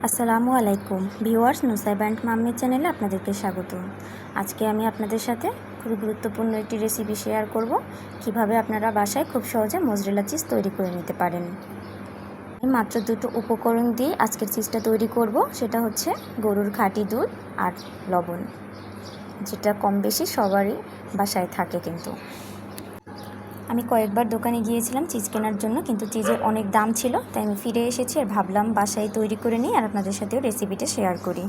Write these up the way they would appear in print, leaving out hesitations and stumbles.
আসসালামু আলাইকুম viewers, Nusaiba and mummy চ্যানেলে আপনাদেরকে স্বাগত। আজকে আমি আপনাদের সাথে খুব গুরুত্বপূর্ণ একটি রেসিপি শেয়ার করব, কিভাবে আপনারা বাসায় খুব সহজে মোজরেলা চিজ তৈরি করে নিতে পারেন। আমি মাত্র দুটো উপকরণ দিয়ে আজকের চিজটা তৈরি করব, সেটা হচ্ছে গরুর খাঁটি দুধ আর লবণ, যেটা কম বেশি সবারই বাসায় থাকে। কিন্তু আমি কয়েকবার দোকানে গিয়েছিলাম চিজ কেনার জন্য, কিন্তু চিজের অনেক দাম ছিল, তাই আমি ফিরে এসেছি আর ভাবলাম বাসায় তৈরি করে নিই আর আপনাদের সাথেও রেসিপিটা শেয়ার করি।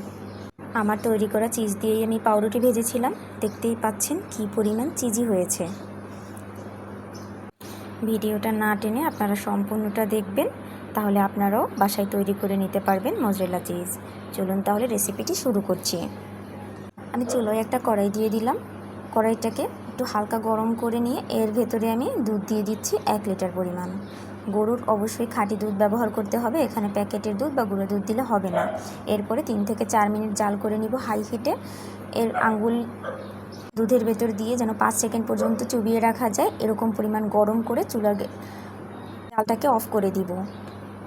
আমার তৈরি করা চিজ দিয়েই আমি পাউরুটি ভেজেছিলাম। দেখতেই পাচ্ছেন কি পরিমাণ চিজি হয়েছে। ভিডিওটা না টেনে আপনারা সম্পূর্ণটা দেখবেন, তাহলে আপনারাও বাসায় তৈরি করে নিতে পারবেন মোজরেলা চিজ। চলুন তাহলে রেসিপিটি শুরু করছি। আমি চুলোয় একটা কড়াই দিয়ে দিলাম। কড়াইটাকে একটু হালকা গরম করে নিয়ে এর ভেতরে আমি দুধ দিয়ে দিচ্ছি 1 লিটার পরিমাণ। গরুর অবশ্যই খাঁটি দুধ ব্যবহার করতে হবে, এখানে প্যাকেটের দুধ বা গুঁড়ো দুধ দিলে হবে না। এরপরে 3 থেকে 4 মিনিট জাল করে নিব হাই হিটে। এর আঙ্গুল দুধের ভেতর দিয়ে যেন 5 সেকেন্ড পর্যন্ত চুবিয়ে রাখা যায়, এরকম পরিমাণ গরম করে চুলার জালটাকে অফ করে দিব।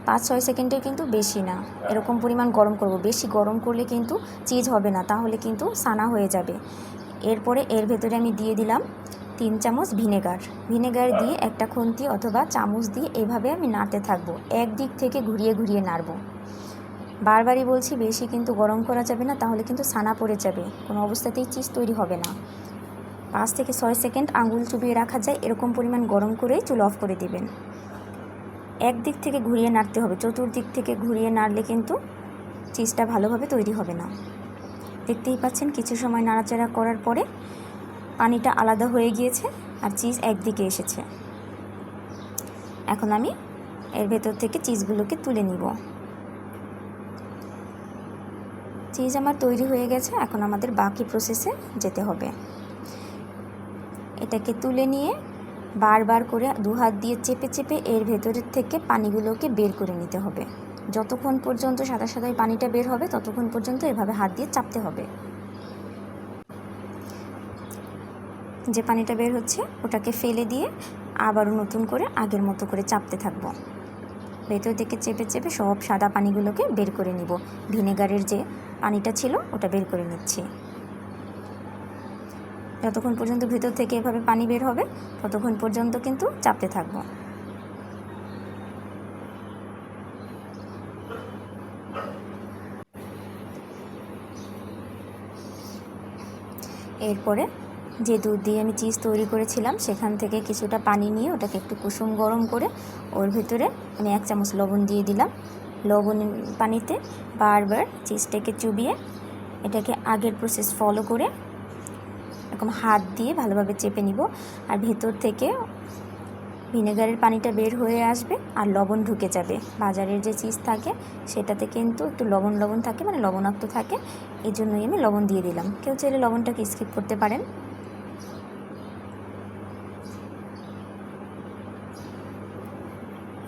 5-6 সেকেন্ডের কিন্তু বেশি না, এরকম পরিমাণ গরম করব। বেশি গরম করলে কিন্তু চিজ হবে না, তাহলে কিন্তু সানা হয়ে যাবে। এরপরে এর ভেতরে আমি দিয়ে দিলাম 3 চামচ ভিনেগার দিয়ে একটা খুন্তি অথবা চামচ দিয়ে এভাবে আমি নাড়তে থাকবো। একদিক থেকে ঘুরিয়ে ঘুরিয়ে নাড়ব। বারবারই বলছি, বেশি কিন্তু গরম করা যাবে না, তাহলে কিন্তু সানা পড়ে যাবে, কোনো অবস্থাতেই চিজ তৈরি হবে না। 5 থেকে 6 সেকেন্ড আঙুল চুবিয়ে রাখা যায়, এরকম পরিমাণ গরম করেই চুলা অফ করে দিবেন। একদিক থেকে ঘুরিয়ে নাড়তে হবে, চতুর্দিক থেকে ঘুরিয়ে নাড়লে কিন্তু চিজটা ভালোভাবে তৈরি হবে না। দেখতেই পাচ্ছেন কিছু সময় নাড়াচাড়া করার পরে পানিটা আলাদা হয়ে গিয়েছে আর চিজ একদিকে এসেছে। এখন আমি এর ভেতর থেকে চিজগুলোকে তুলে নিব। চিজ আমার তৈরি হয়ে গেছে, এখন আমাদের বাকি প্রসেসে যেতে হবে। এটাকে তুলে নিয়ে বারবার করে 2 হাত দিয়ে চেপে চেপে এর ভেতরের থেকে পানিগুলোকে বের করে নিতে হবে। যতক্ষণ পর্যন্ত সাদা সাদাই পানিটা বের হবে ততক্ষণ পর্যন্ত এভাবে হাত দিয়ে চাপতে হবে। যে পানিটা বের হচ্ছে ওটাকে ফেলে দিয়ে আবারও নতুন করে আগের মতো করে চাপতে থাকবো। ভেতর থেকে চেপে চেপে সব সাদা পানিগুলোকে বের করে নিব। ভিনেগারের যে পানিটা ছিল ওটা বের করে নিচ্ছি। যতক্ষণ পর্যন্ত ভেতর থেকে এভাবে পানি বের হবে ততক্ষণ পর্যন্ত কিন্তু চাপতে থাকবো। এরপরে যে দুধ দিয়ে আমি চিজ তৈরি করেছিলাম সেখান থেকে কিছুটা পানি নিয়ে ওটাকে একটু কুসুম গরম করে ওর ভেতরে আমি 1 চামচ লবণ দিয়ে দিলাম। লবণ পানিতে বারবার চিজটাকে চুবিয়ে এটাকে আগের প্রসেস ফলো করে এরকম হাত দিয়ে ভালোভাবে চেপে নিব। আর ভেতর থেকে ভিনেগারের পানিটা বের হয়ে আসবে আর লবণ ঢুকে যাবে। বাজারের যে চিজ থাকে সেটাতে কিন্তু একটু লবণ লবণ থাকে, মানে লবণাক্ত থাকে, এই জন্যই আমি লবণ দিয়ে দিলাম। কেউ চাইলে লবণটাকে স্কিপ করতে পারেন।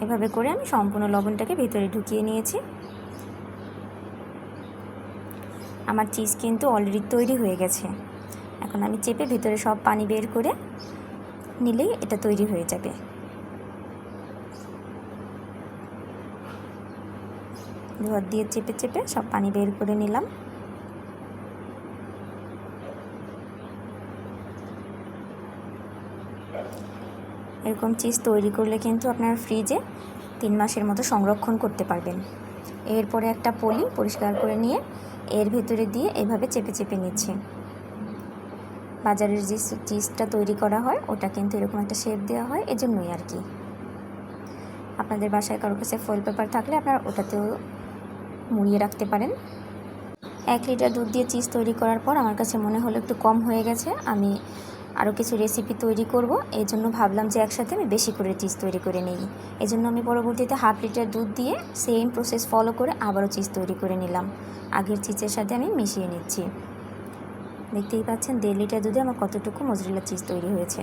এভাবে করে আমি সম্পূর্ণ লবণটাকে ভেতরে ঢুকিয়ে নিয়েছি। আমার চিজ কিন্তু অলরেডি তৈরি হয়ে গেছে। এখন আমি চেপে ভেতরে সব পানি বের করে নিলেই এটা তৈরি হয়ে যাবে। হাত দিয়ে চেপে চেপে সব পানি বের করে নিলাম। এরকম চিজ তৈরি করলে কিন্তু আপনার ফ্রিজে 3 মাসের মতো সংরক্ষণ করতে পারবেন। এরপরে একটা পলি পরিষ্কার করে নিয়ে এর ভেতরে দিয়ে এভাবে চেপে চেপে নিচ্ছি। বাজারের যে চিজটা তৈরি করা হয় ওটা কিন্তু এরকম একটা শেপ দেওয়া হয়, এজন্যই আর কি। আপনাদের বাসায় কারোর কাছে ফয়েল পেপার থাকলে আপনারা ওটাতেও মুড়িয়ে রাখতে পারেন। 1 লিটার দুধ দিয়ে চিজ তৈরি করার পর আমার কাছে মনে হলো একটু কম হয়ে গেছে, আমি আরও কিছু রেসিপি তৈরি করব। এই জন্য ভাবলাম যে একসাথে আমি বেশি করে চিজ তৈরি করে নিই। এই জন্য আমি পরবর্তীতে 1/2 লিটার দুধ দিয়ে সেম প্রসেস ফলো করে আবারও চিজ তৈরি করে নিলাম। আগের চিজের সাথে আমি মিশিয়ে নিচ্ছি। দেখতেই পাচ্ছেন 1.5 লিটার দুধে আমার কতটুকু মোজরেলা চিজ তৈরি হয়েছে।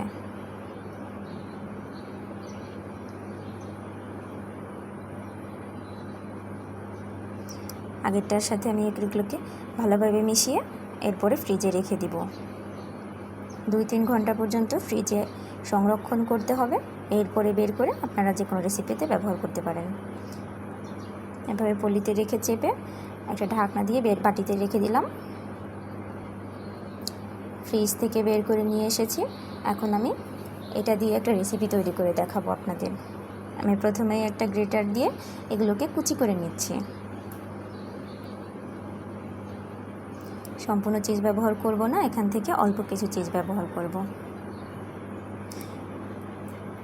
আগেরটার সাথে আমি এগুলোকে ভালোভাবে মিশিয়ে এরপরে ফ্রিজে রেখে দিব। 2-3 ঘন্টা পর্যন্ত ফ্রিজে সংরক্ষণ করতে হবে। এরপরে বের করে আপনারা যে কোনো রেসিপিতে ব্যবহার করতে পারেন। এভাবে পলিতে রেখে চেপে একটা ঢাকনা দিয়ে বাটিতে রেখে দিলাম। ফ্রিজ থেকে বের করে নিয়ে এসেছি। এখন আমি এটা দিয়ে একটা রেসিপি তৈরি করে দেখাবো আপনাদের। আমি প্রথমেই একটা গ্রেটার দিয়ে এগুলোকে কুচি করে নিচ্ছি। সম্পূর্ণ চিজ ব্যবহার করব না, এখান থেকে অল্প কিছু চিজ ব্যবহার করব।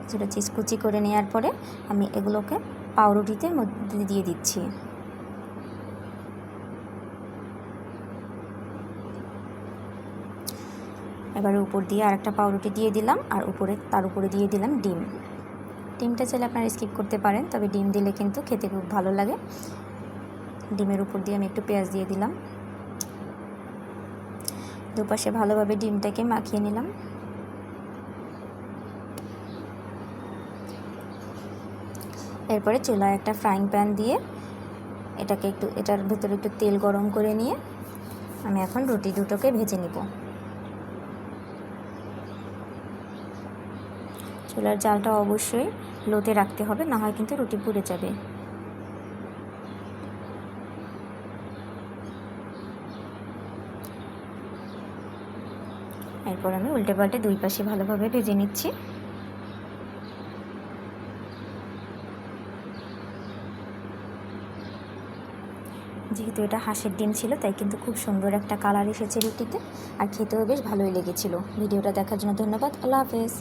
ছোটো চিজ কুচি করে নেওয়ার পরে আমি এগুলোকে পাউরুটিতে মধ্যে দিয়ে দিচ্ছি। এবার উপর দিয়ে আরেকটা পাউরুটি দিয়ে দিলাম, আর তার উপরে দিয়ে দিলাম ডিম। ডিমটা চাইলে আপনারা স্কিপ করতে পারেন, তবে ডিম দিলে কিন্তু খেতে খুব ভালো লাগে। ডিমের উপর দিয়ে আমি একটু পেঁয়াজ দিয়ে দিলাম। দুপাশে ভালোভাবে ডিমটাকে মাখিয়ে নিলাম। এরপরে চুলায় একটা ফ্রাইং প্যান দিয়ে এটার ভেতরে একটু তেল গরম করে নিয়ে আমি এখন রুটি দুটোকে ভেজে নিব। চুলার জালটা অবশ্যই লোতে রাখতে হবে, না হয় কিন্তু রুটি পুড়ে যাবে। এরপর আমি উল্টে পাল্টে দুই পাশে ভালোভাবে ভেজে নিচ্ছি। যেহেতু এটা হাঁসের ডিম ছিল, তাই কিন্তু খুব সুন্দর একটা কালার এসেছে রুটিতে, আর খেতেও বেশ ভালোই লেগেছিল। ভিডিওটা দেখার জন্য ধন্যবাদ। আল্লাহ হাফেজ।